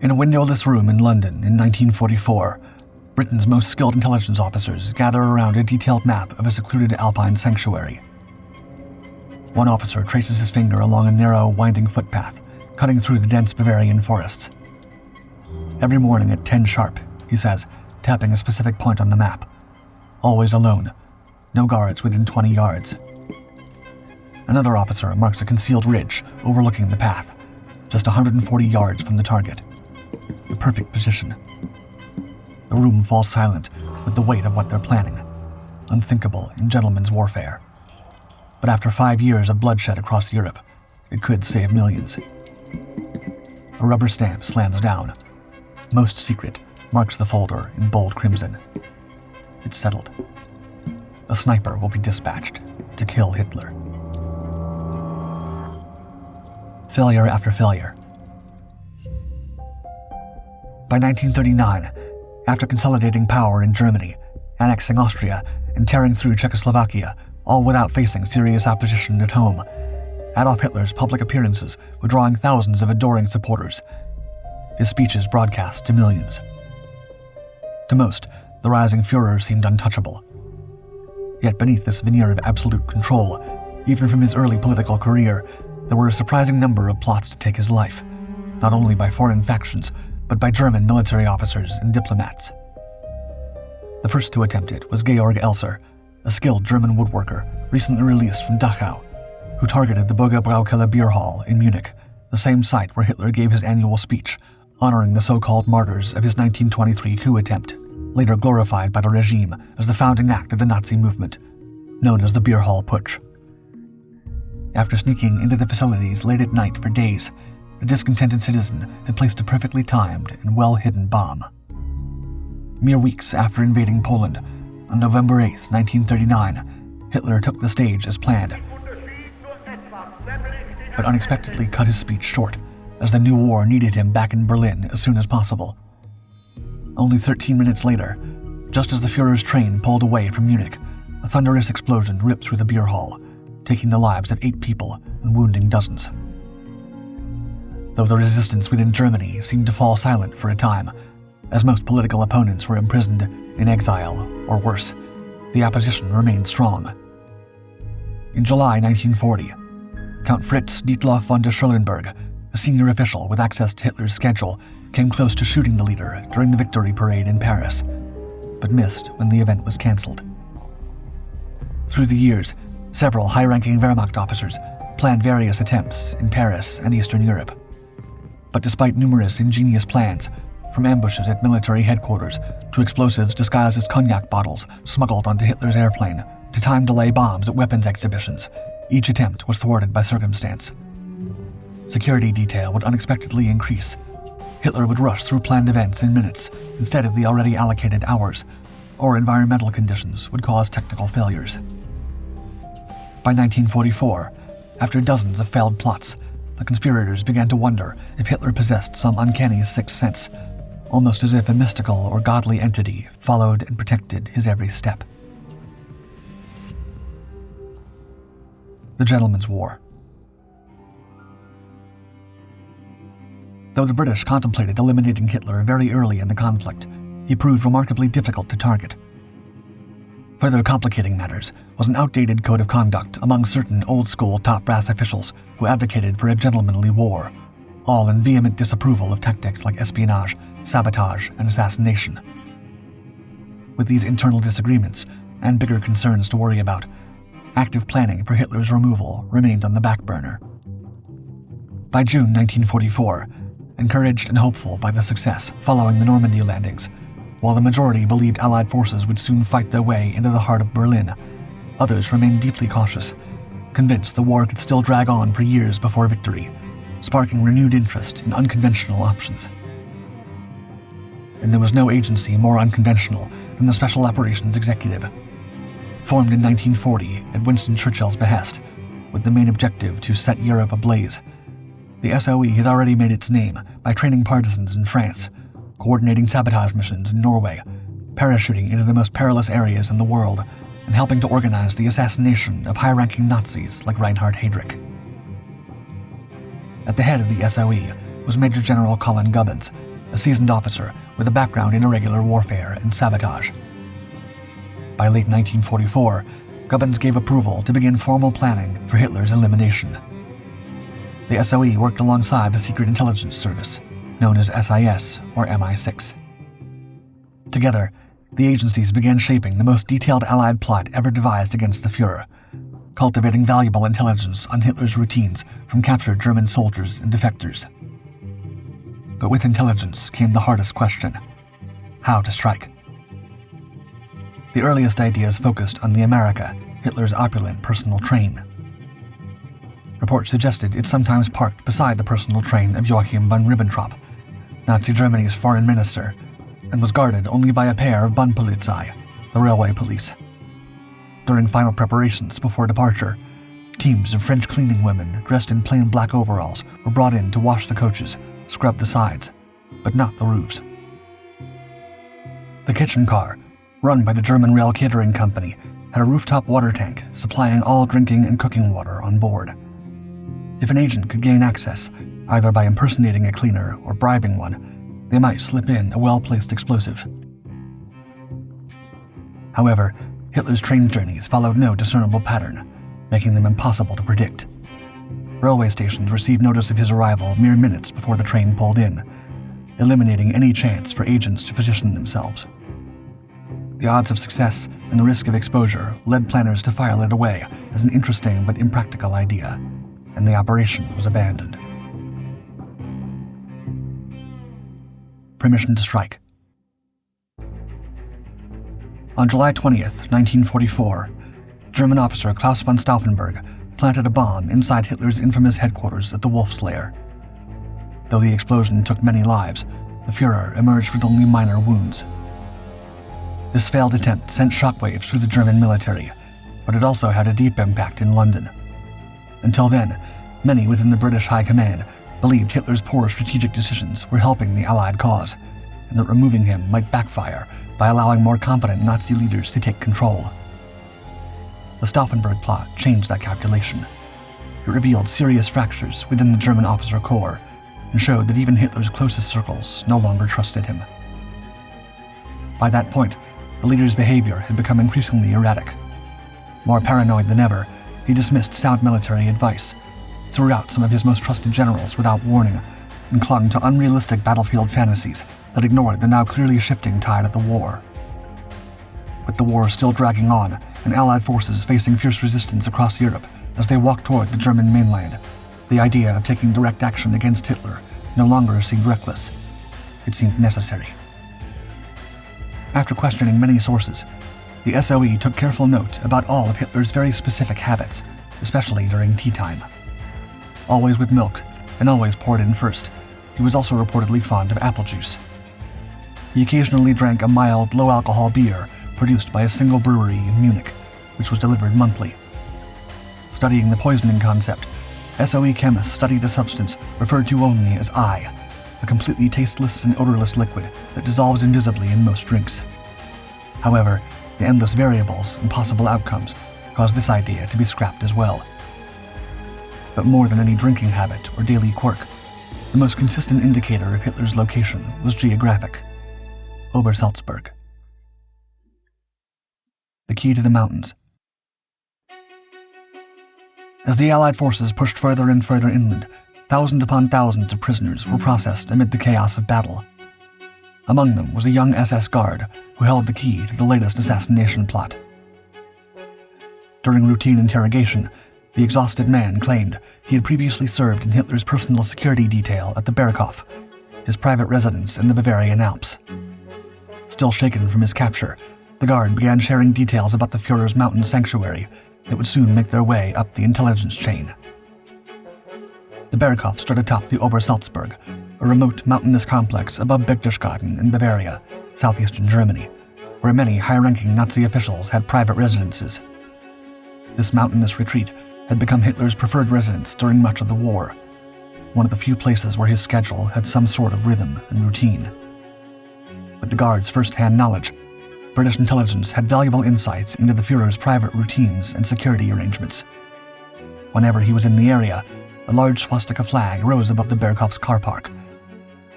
In a windowless room in London in 1944, Britain's most skilled intelligence officers gather around a detailed map of a secluded Alpine sanctuary. One officer traces his finger along a narrow, winding footpath, cutting through the dense Bavarian forests. Every morning at 10 sharp, he says, tapping a specific point on the map. Always alone. No guards within 20 yards. Another officer marks a concealed ridge overlooking the path, just 140 yards from the target. The perfect position. The room falls silent with the weight of what they're planning. Unthinkable in gentleman's warfare. But after 5 years of bloodshed across Europe, it could save millions. A rubber stamp slams down. Most secret marks the folder in bold crimson. It's settled. A sniper will be dispatched to kill Hitler. Failure after failure. By 1939, after consolidating power in Germany, annexing Austria, and tearing through Czechoslovakia, all without facing serious opposition at home, Adolf Hitler's public appearances were drawing thousands of adoring supporters. His speeches broadcast to millions. To most, the rising Führer seemed untouchable. Yet beneath this veneer of absolute control, even from his early political career, there were a surprising number of plots to take his life, not only by foreign factions, but by German military officers and diplomats. The first to attempt it was Georg Elser, a skilled German woodworker recently released from Dachau, who targeted the WW2 beer hall in Munich, the same site where Hitler gave his annual speech, honoring the so-called martyrs of his 1923 coup attempt, later glorified by the regime as the founding act of the Nazi movement, known as the Beer Hall Putsch. After sneaking into the facilities late at night for days, the discontented citizen had placed a perfectly timed and well-hidden bomb. Mere weeks after invading Poland, on November 8, 1939, Hitler took the stage as planned, but unexpectedly cut his speech short, as the new war needed him back in Berlin as soon as possible. Only 13 minutes later, just as the Führer's train pulled away from Munich, a thunderous explosion ripped through the beer hall, taking the lives of 8 people and wounding dozens. Though the resistance within Germany seemed to fall silent for a time, as most political opponents were imprisoned, in exile, or worse, the opposition remained strong. In July 1940, Count Fritz Dietloff von der Schulenburg, a senior official with access to Hitler's schedule, came close to shooting the leader during the victory parade in Paris, but missed when the event was cancelled. Through the years, several high-ranking Wehrmacht officers planned various attempts in Paris and Eastern Europe. But despite numerous ingenious plans, from ambushes at military headquarters to explosives disguised as cognac bottles smuggled onto Hitler's airplane to time-delay bombs at weapons exhibitions, each attempt was thwarted by circumstance. Security detail would unexpectedly increase. Hitler would rush through planned events in minutes instead of the already allocated hours, or environmental conditions would cause technical failures. By 1944, after dozens of failed plots, the conspirators began to wonder if Hitler possessed some uncanny sixth sense, almost as if a mystical or godly entity followed and protected his every step. The Gentleman's War. Though the British contemplated eliminating Hitler very early in the conflict, he proved remarkably difficult to target. Further complicating matters was an outdated code of conduct among certain old-school top-brass officials who advocated for a gentlemanly war, all in vehement disapproval of tactics like espionage, sabotage, and assassination. With these internal disagreements and bigger concerns to worry about, active planning for Hitler's removal remained on the back burner. By June 1944, encouraged and hopeful by the success following the Normandy landings, while the majority believed Allied forces would soon fight their way into the heart of Berlin, others remained deeply cautious, convinced the war could still drag on for years before victory, sparking renewed interest in unconventional options. And there was no agency more unconventional than the Special Operations Executive. Formed in 1940 at Winston Churchill's behest, with the main objective to set Europe ablaze, the SOE had already made its name by training partisans in France, coordinating sabotage missions in Norway, parachuting into the most perilous areas in the world, and helping to organize the assassination of high-ranking Nazis like Reinhard Heydrich. At the head of the SOE was Major General Colin Gubbins, a seasoned officer with a background in irregular warfare and sabotage. By late 1944, Goebbels gave approval to begin formal planning for Hitler's elimination. The SOE worked alongside the Secret Intelligence Service, known as SIS or MI6. Together, the agencies began shaping the most detailed Allied plot ever devised against the Fuhrer, cultivating valuable intelligence on Hitler's routines from captured German soldiers and defectors. But with intelligence came the hardest question: how to strike. The earliest ideas focused on the America, Hitler's opulent personal train. Reports suggested it sometimes parked beside the personal train of Joachim von Ribbentrop, Nazi Germany's foreign minister, and was guarded only by a pair of Bundpolizei, the railway police. During final preparations before departure, teams of French cleaning women dressed in plain black overalls were brought in to wash the coaches, scrub the sides, but not the roofs. The kitchen car, run by the German Rail Catering Company, had a rooftop water tank supplying all drinking and cooking water on board. If an agent could gain access, either by impersonating a cleaner or bribing one, they might slip in a well-placed explosive. However, Hitler's train journeys followed no discernible pattern, making them impossible to predict. Railway stations received notice of his arrival mere minutes before the train pulled in, eliminating any chance for agents to position themselves. The odds of success and the risk of exposure led planners to file it away as an interesting but impractical idea, and the operation was abandoned. Permission to strike. On July 20th, 1944, German officer Klaus von Stauffenberg planted a bomb inside Hitler's infamous headquarters at the Wolf's Lair. Though the explosion took many lives, the Führer emerged with only minor wounds. This failed attempt sent shockwaves through the German military, but it also had a deep impact in London. Until then, many within the British High Command believed Hitler's poor strategic decisions were helping the Allied cause, and that removing him might backfire by allowing more competent Nazi leaders to take control. The Stauffenberg plot changed that calculation. It revealed serious fractures within the German officer corps and showed that even Hitler's closest circles no longer trusted him. By that point, the leader's behavior had become increasingly erratic. More paranoid than ever, he dismissed sound military advice, threw out some of his most trusted generals without warning, and clung to unrealistic battlefield fantasies that ignored the now clearly shifting tide of the war. With the war still dragging on and Allied forces facing fierce resistance across Europe as they walked toward the German mainland, the idea of taking direct action against Hitler no longer seemed reckless. It seemed necessary. After questioning many sources, the SOE took careful note about all of Hitler's very specific habits, especially during tea time. Always with milk, and always poured in first, he was also reportedly fond of apple juice. He occasionally drank a mild, low-alcohol beer produced by a single brewery in Munich, which was delivered monthly. Studying the poisoning concept, SOE chemists studied a substance referred to only as I, a completely tasteless and odorless liquid that dissolves invisibly in most drinks. However, the endless variables and possible outcomes caused this idea to be scrapped as well. But more than any drinking habit or daily quirk, the most consistent indicator of Hitler's location was geographic: Obersalzberg. The key to the mountains. As the Allied forces pushed further and further inland, thousands upon thousands of prisoners were processed amid the chaos of battle. Among them was a young SS guard who held the key to the latest assassination plot. During routine interrogation, the exhausted man claimed he had previously served in Hitler's personal security detail at the Berghof, his private residence in the Bavarian Alps. Still shaken from his capture, the guard began sharing details about the Führer's mountain sanctuary that would soon make their way up the intelligence chain. The Berghof stood atop the Obersalzberg, a remote mountainous complex above Berchtesgaden in Bavaria, southeastern Germany, where many high-ranking Nazi officials had private residences. This mountainous retreat had become Hitler's preferred residence during much of the war, one of the few places where his schedule had some sort of rhythm and routine. With the guard's first-hand knowledge, British intelligence had valuable insights into the Führer's private routines and security arrangements. Whenever he was in the area, a large swastika flag rose above the Berghof's car park.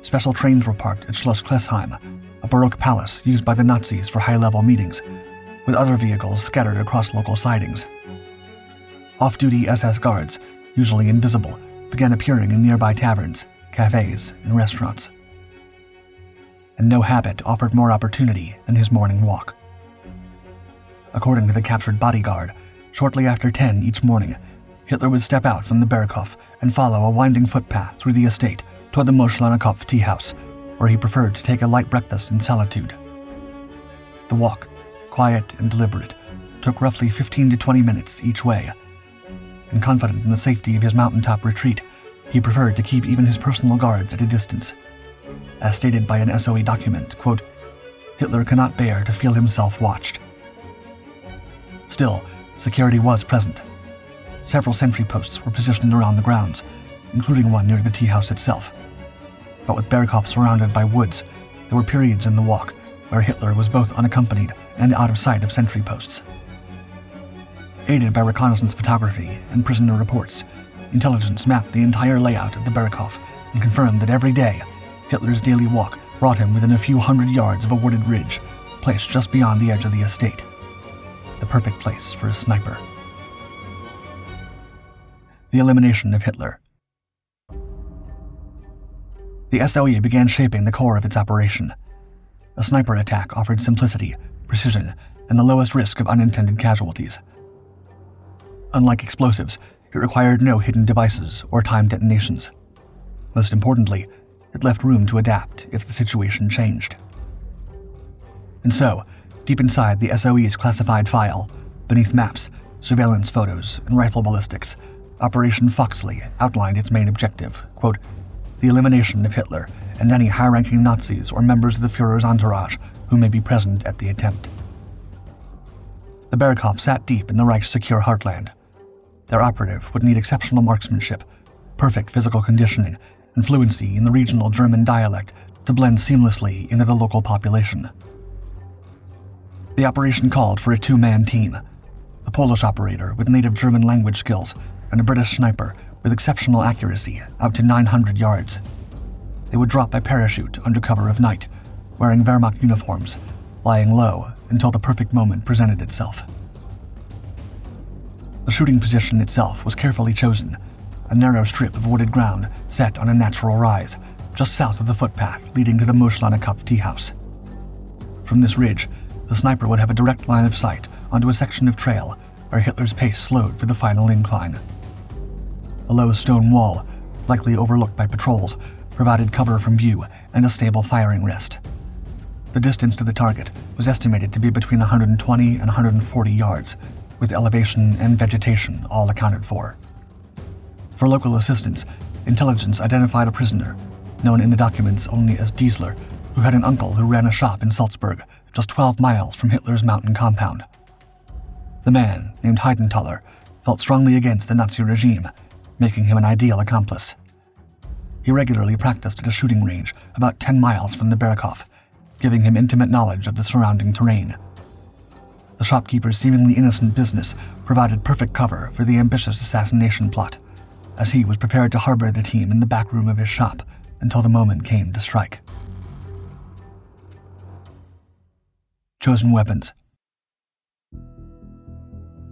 special trains were parked at Schloss Klesheim, a Baroque palace used by the Nazis for high-level meetings, with other vehicles scattered across local sidings. Off-duty SS guards, usually invisible, began appearing in nearby taverns, cafes, and restaurants. And no habit offered more opportunity than his morning walk. According to the captured bodyguard, shortly after 10 each morning, Hitler would step out from the Berghof and follow a winding footpath through the estate toward the Moschlanekopf tea house, where he preferred to take a light breakfast in solitude. The walk, quiet and deliberate, took roughly 15 to 20 minutes each way. And confident in the safety of his mountaintop retreat, he preferred to keep even his personal guards at a distance. As stated by an SOE document, quote, "Hitler cannot bear to feel himself watched." Still, security was present. Several sentry posts were positioned around the grounds, including one near the tea house itself. But with Berghof surrounded by woods, there were periods in the walk where Hitler was both unaccompanied and out of sight of sentry posts. Aided by reconnaissance photography and prisoner reports, intelligence mapped the entire layout of the Berghof and confirmed that every day, Hitler's daily walk brought him within a few hundred yards of a wooded ridge, placed just beyond the edge of the estate. The perfect place for a sniper. The elimination of Hitler. The SOE began shaping the core of its operation. A sniper attack offered simplicity, precision, and the lowest risk of unintended casualties. Unlike explosives, it required no hidden devices or timed detonations. Most importantly, it left room to adapt if the situation changed. And so, deep inside the SOE's classified file, beneath maps, surveillance photos, and rifle ballistics, Operation Foxley outlined its main objective, quote, "the elimination of Hitler and any high-ranking Nazis or members of the Führer's entourage who may be present at the attempt." The Berghof sat deep in the Reich's secure heartland. Their operative would need exceptional marksmanship, perfect physical conditioning, and fluency in the regional German dialect to blend seamlessly into the local population. The operation called for a two-man team, a Polish operator with native German language skills and a British sniper with exceptional accuracy out to 900 yards. They would drop by parachute under cover of night, wearing Wehrmacht uniforms, lying low until the perfect moment presented itself. The shooting position itself was carefully chosen, a narrow strip of wooded ground set on a natural rise, just south of the footpath leading to the Moschlanekopf tea house. From this ridge, the sniper would have a direct line of sight onto a section of trail where Hitler's pace slowed for the final incline. A low stone wall, likely overlooked by patrols, provided cover from view and a stable firing rest. The distance to the target was estimated to be between 120 and 140 yards, with elevation and vegetation all accounted for. For local assistance, intelligence identified a prisoner, known in the documents only as Diesler, who had an uncle who ran a shop in Salzburg, just 12 miles from Hitler's mountain compound. The man, named Heidenthaler, felt strongly against the Nazi regime, making him an ideal accomplice. He regularly practiced at a shooting range about 10 miles from the Berghof, giving him intimate knowledge of the surrounding terrain. The shopkeeper's seemingly innocent business provided perfect cover for the ambitious assassination plot, as he was prepared to harbor the team in the back room of his shop until the moment came to strike. Chosen weapons.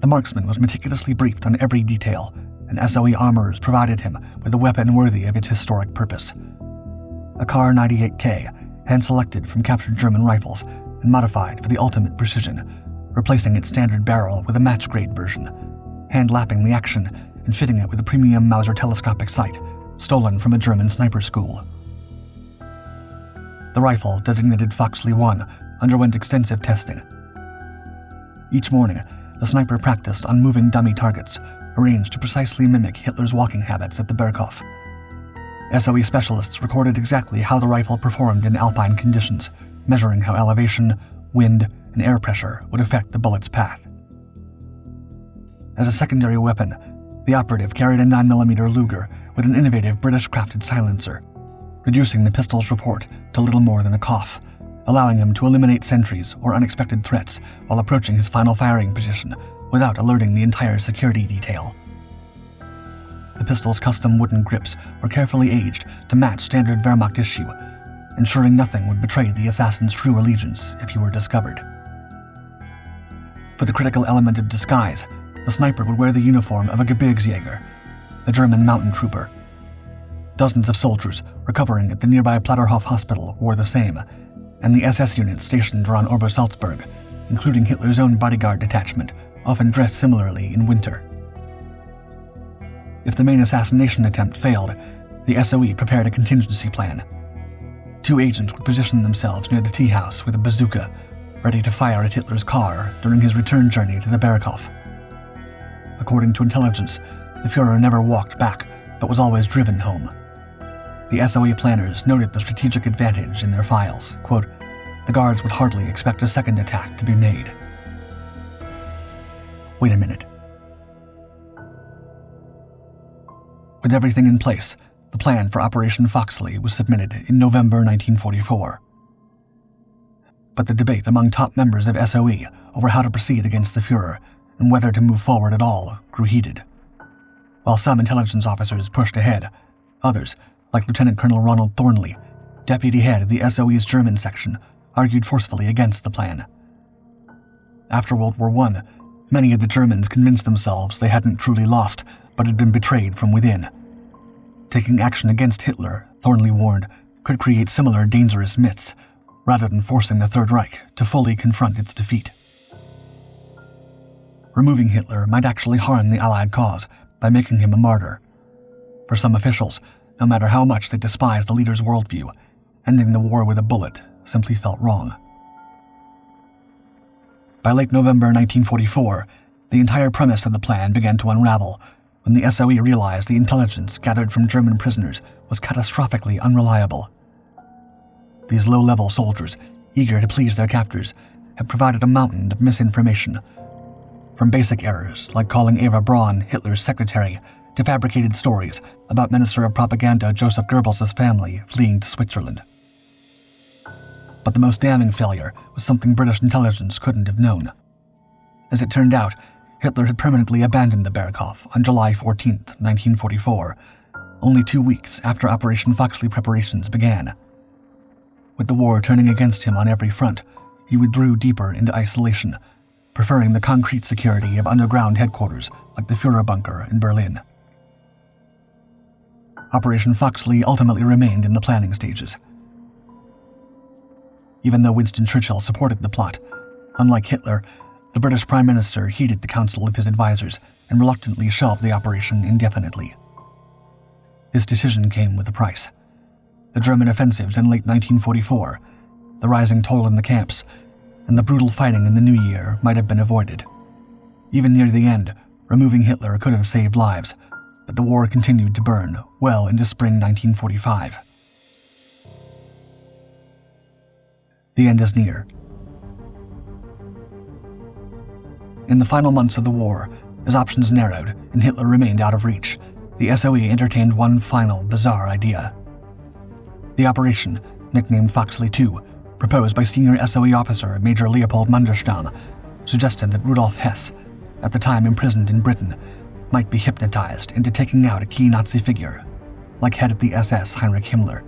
The marksman was meticulously briefed on every detail, and SOE armorers provided him with a weapon worthy of its historic purpose. A Kar 98K, hand-selected from captured German rifles and modified for the ultimate precision, replacing its standard barrel with a match-grade version, hand-lapping the action and fitting it with a premium Mauser telescopic sight, stolen from a German sniper school. The rifle, designated Foxley 1, underwent extensive testing. Each morning, the sniper practiced on moving dummy targets, arranged to precisely mimic Hitler's walking habits at the Berghof. SOE specialists recorded exactly how the rifle performed in Alpine conditions, measuring how elevation, wind, and air pressure would affect the bullet's path. As a secondary weapon, the operative carried a 9mm Luger with an innovative British-crafted silencer, reducing the pistol's report to little more than a cough, allowing him to eliminate sentries or unexpected threats while approaching his final firing position without alerting the entire security detail. The pistol's custom wooden grips were carefully aged to match standard Wehrmacht issue, ensuring nothing would betray the assassin's true allegiance if he were discovered. For the critical element of disguise, the sniper would wear the uniform of a Gebirgsjäger, a German mountain trooper. Dozens of soldiers recovering at the nearby Platterhof hospital wore the same, and the SS units stationed around Obersalzberg, including Hitler's own bodyguard detachment, often dressed similarly in winter. If the main assassination attempt failed, the SOE prepared a contingency plan. 2 agents would position themselves near the tea house with a bazooka, ready to fire at Hitler's car during his return journey to the Berghof. According to intelligence, the Führer never walked back, but was always driven home. The SOE planners noted the strategic advantage in their files. Quote, "The guards would hardly expect a second attack to be made." Wait a minute. With everything in place, the plan for Operation Foxley was submitted in November 1944. But the debate among top members of SOE over how to proceed against the Führer and whether to move forward at all grew heated. While some intelligence officers pushed ahead, others, like Lieutenant Colonel Ronald Thornley, deputy head of the SOE's German section, argued forcefully against the plan. After World War I, many of the Germans convinced themselves they hadn't truly lost, but had been betrayed from within. Taking action against Hitler, Thornley warned, could create similar dangerous myths, rather than forcing the Third Reich to fully confront its defeat. Removing Hitler might actually harm the Allied cause by making him a martyr. For some officials, no matter how much they despised the leader's worldview, ending the war with a bullet simply felt wrong. By late November 1944, the entire premise of the plan began to unravel when the SOE realized the intelligence gathered from German prisoners was catastrophically unreliable. These low-level soldiers, eager to please their captors, had provided a mountain of misinformation. From basic errors like calling Eva Braun Hitler's secretary to fabricated stories about Minister of Propaganda Joseph Goebbels' family fleeing to Switzerland. But the most damning failure was something British intelligence couldn't have known. As it turned out, Hitler had permanently abandoned the Berghof on July 14, 1944, only 2 weeks after Operation Foxley preparations began. With the war turning against him on every front, he withdrew deeper into isolation, preferring the concrete security of underground headquarters like the Führer bunker in Berlin. Operation Foxley ultimately remained in the planning stages. Even though Winston Churchill supported the plot, unlike Hitler, the British Prime Minister heeded the counsel of his advisors and reluctantly shelved the operation indefinitely. This decision came with a price. The German offensives in late 1944, the rising toll in the camps, and the brutal fighting in the new year might have been avoided. Even near the end, removing Hitler could have saved lives, but the war continued to burn well into spring 1945. The end is near. In the final months of the war, as options narrowed and Hitler remained out of reach, the SOE entertained one final bizarre idea. The operation, nicknamed Foxley II, proposed by senior SOE officer Major Leopold Manderstam, suggested that Rudolf Hess, at the time imprisoned in Britain, might be hypnotized into taking out a key Nazi figure, like head of the SS Heinrich Himmler.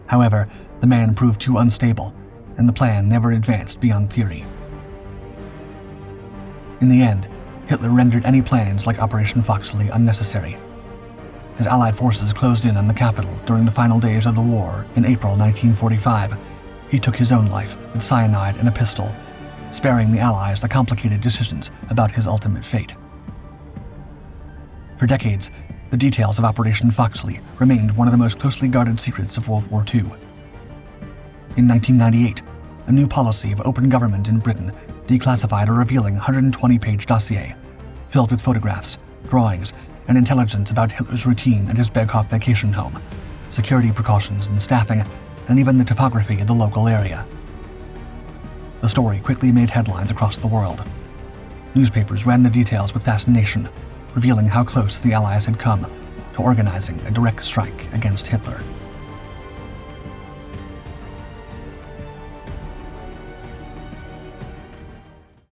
However, the man proved too unstable, and the plan never advanced beyond theory. In the end, Hitler rendered any plans like Operation Foxley unnecessary. As Allied forces closed in on the capital during the final days of the war in April 1945, he took his own life with cyanide and a pistol, sparing the Allies the complicated decisions about his ultimate fate. For decades, the details of Operation Foxley remained one of the most closely guarded secrets of World War II. In 1998, a new policy of open government in Britain declassified a revealing 120-page dossier filled with photographs, drawings, and intelligence about Hitler's routine at his Berghof vacation home, security precautions and staffing, and even the topography of the local area. The story quickly made headlines across the world. Newspapers ran the details with fascination, revealing how close the Allies had come to organizing a direct strike against Hitler.